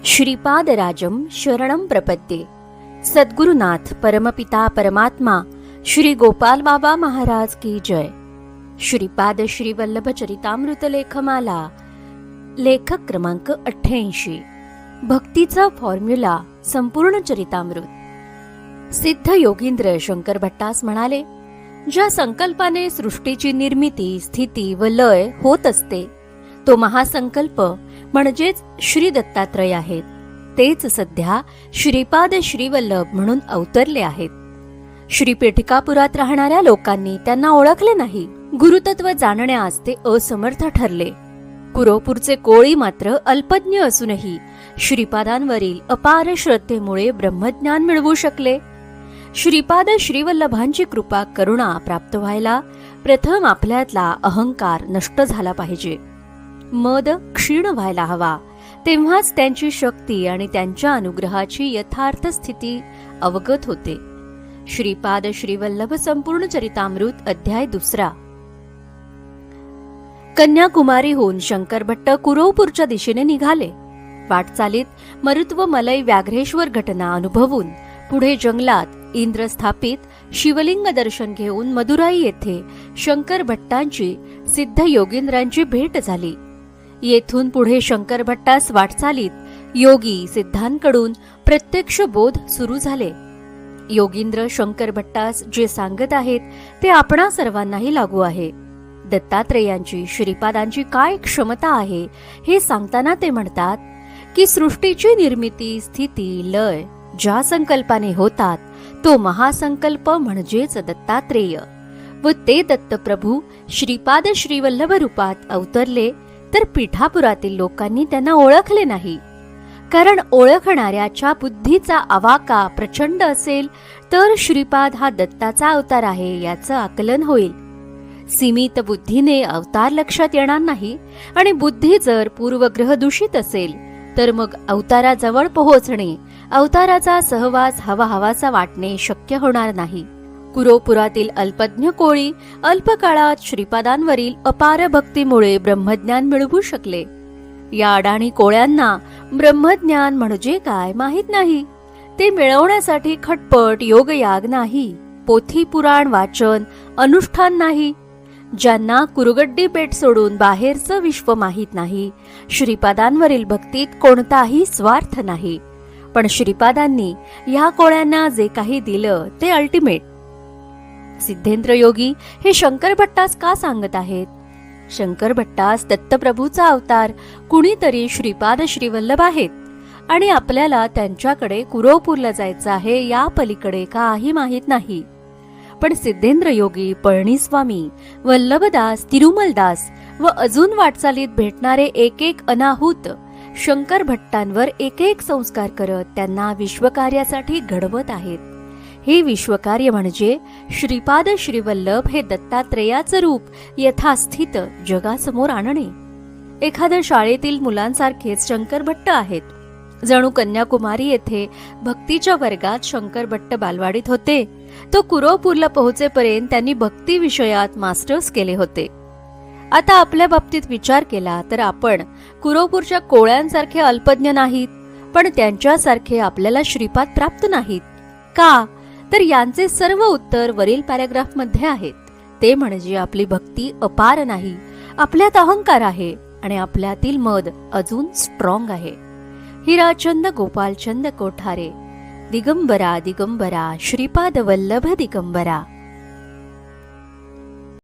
श्रीपादराजं शरणं प्रपद्ये। सद्गुरुनाथ परमपिता परमात्मा श्री गोपाल बाबा महाराज की जय। श्रीपाद श्री वल्लभ चरितामृत लेखमाला, लेखक क्रमांक 88। भक्तीचा फॉर्म्युला संपूर्ण चरितामृत। सिद्ध योगींद्र शंकर भट्टास म्हणाले, ज्या संकल्पाने सृष्टीची निर्मिती, स्थिती व लय होत असते तो महासंकल्प म्हणजेच श्री दत्तात्रय आहेत। तेच सध्या श्रीपाद श्रीवल्लभ म्हणून अवतरले आहेत। श्री पेठिकापुरात राहणाऱ्या लोकांनी त्यांना ओळखले नाही। गुरुतत्व जाणण्यास ते असमर्थ ठरले। कुरोपूरचे कोळी मात्र अल्पज्ञ असूनही श्रीपादांवरील अपार श्रद्धेमुळे ब्रह्मज्ञान मिळवू शकले। श्रीपाद श्रीवल्लभांची कृपा करुणा प्राप्त व्हायला प्रथम आपल्यातला अहंकार नष्ट झाला पाहिजे, मद क्षीण व्हायला हवा। तेव्हाच त्यांची शक्ती आणि त्यांच्या अनुग्रहाची यथार्थ स्थिती अवगत होते। श्रीपाद श्रीवल्लभ संपूर्ण चरितामृत अध्याय 2। कन्याकुमारीहून शंकर भट्ट कुरोपूरच्या दिशेने निघाले। वाटचालीत मरुत्व मलय व्याघ्रेश्वर घटना अनुभवून पुढे जंगलात इंद्र स्थापित शिवलिंग दर्शन घेऊन मदुराई येथे शंकर भट्टांची सिद्ध योगींद्रांची भेट झाली। येथून पुढे शंकर भट्टास वाटचालीत योगी सिद्धांकडून प्रत्यक्ष बोध सुरू झाले। योगींद्र शंकर भट्टास जे सांगत आहेत ते आपणा सर्वांनाही लागू आहे। दत्तात्रेयांची श्रीपादांची काय क्षमता आहे हे सांगताना ते म्हणतात की सृष्टीची निर्मिती, स्थिती, लय ज्या संकल्पाने होतात तो महासंकल्प म्हणजेच दत्तात्रेय व ते दत्तप्रभू श्रीपाद श्रीवल्लभ रूपात अवतरले, तर पीठापुरातील लोकांनी त्यांना ओळखले नाही। कारण ओळखणाऱ्याच्या बुद्धीचा आवाका प्रचंड असेल तर श्रीपाद हा दत्ताचा अवतार आहे याचं आकलन होईल। सीमित बुद्धीने अवतार लक्षात येणार नाही आणि बुद्धी जर पूर्वग्रह दूषित असेल तर मग अवताराजवळ पोहोचणे, अवताराचा सहवास हवाहवासा वाटणे शक्य होणार नाही। कुरोपुरातील अल्पज्ञ कोळी अल्पकाळात श्रीपादांवरील अपार भक्तीमुळे ब्रह्मज्ञान मिळवू शकले। या अडाणी कोळ्यांना ब्रह्मज्ञान म्हणजे काय माहीत नाही। ते मिळवण्यासाठी खटपट योगयाग नाही, पोथी पुराण वाचन अनुष्ठान नाही। ज्यांना कुरगड्डी पेठ सोडून बाहेरचं विश्व माहीत नाही, श्रीपादांवरील भक्तीत कोणताही स्वार्थ नाही। पण श्रीपादांनी या कोळ्यांना जे काही दिलं ते अल्टिमेट। सिद्धेंद्र योगी हे शंकर भट्टास का सांगत आहेत? शंकर भट्टास दत्तप्रभूचा अवतार कुणीतरी श्रीपाद श्रीवल्लभ आहेत आणि आपल्याला त्यांच्याकडे कुरोपूरला जायचं आहे, या पलीकडे काही माहीत नाही। पण सिद्धेंद्र योगी, पळणीस्वामी, वल्लभदास, तिरुमलदास व अजून वाटचालीत भेटणारे एक एक अनाहूत शंकर भट्टांवर एक एक संस्कार करत त्यांना विश्वकार्यासाठी घडवत आहेत। हे विश्वकार्य म्हणजे श्रीपाद श्रीवल्लभ हे दत्तात्रेयाचं रूप यथास्थित जगासमोर आणणे। एखाद्या शाळेतील मुलांसारखेच शंकर भट्ट आहेत। जणू कन्याकुमारी येथे भक्तीच्या वर्गात शंकर भट्ट बालवाडीत होते, तो कुरोपूरला पोहोचेपर्यंत त्यांनी भक्ती विषयात मास्टर्स केले होते। आता आपल्या बाबतीत विचार केला तर आपण कुरोपूरच्या कोळ्यांसारखे अल्पज्ञ नाहीत, पण त्यांच्यासारखे आपल्याला श्रीपाद प्राप्त नाहीत। का तर यांचे सर्व उत्तर वरील पॅराग्राफ मध्ये आहेत। ते म्हणजे आपली भक्ती अपार नाही, आपल्यात अहंकार आहे आणि आपल्यातील मद अजून स्ट्रॉंग आहे। हिराचंद गोपालचंद कोठारे। दिगंबरा दिगंबरा श्रीपाद वल्लभ दिगंबरा।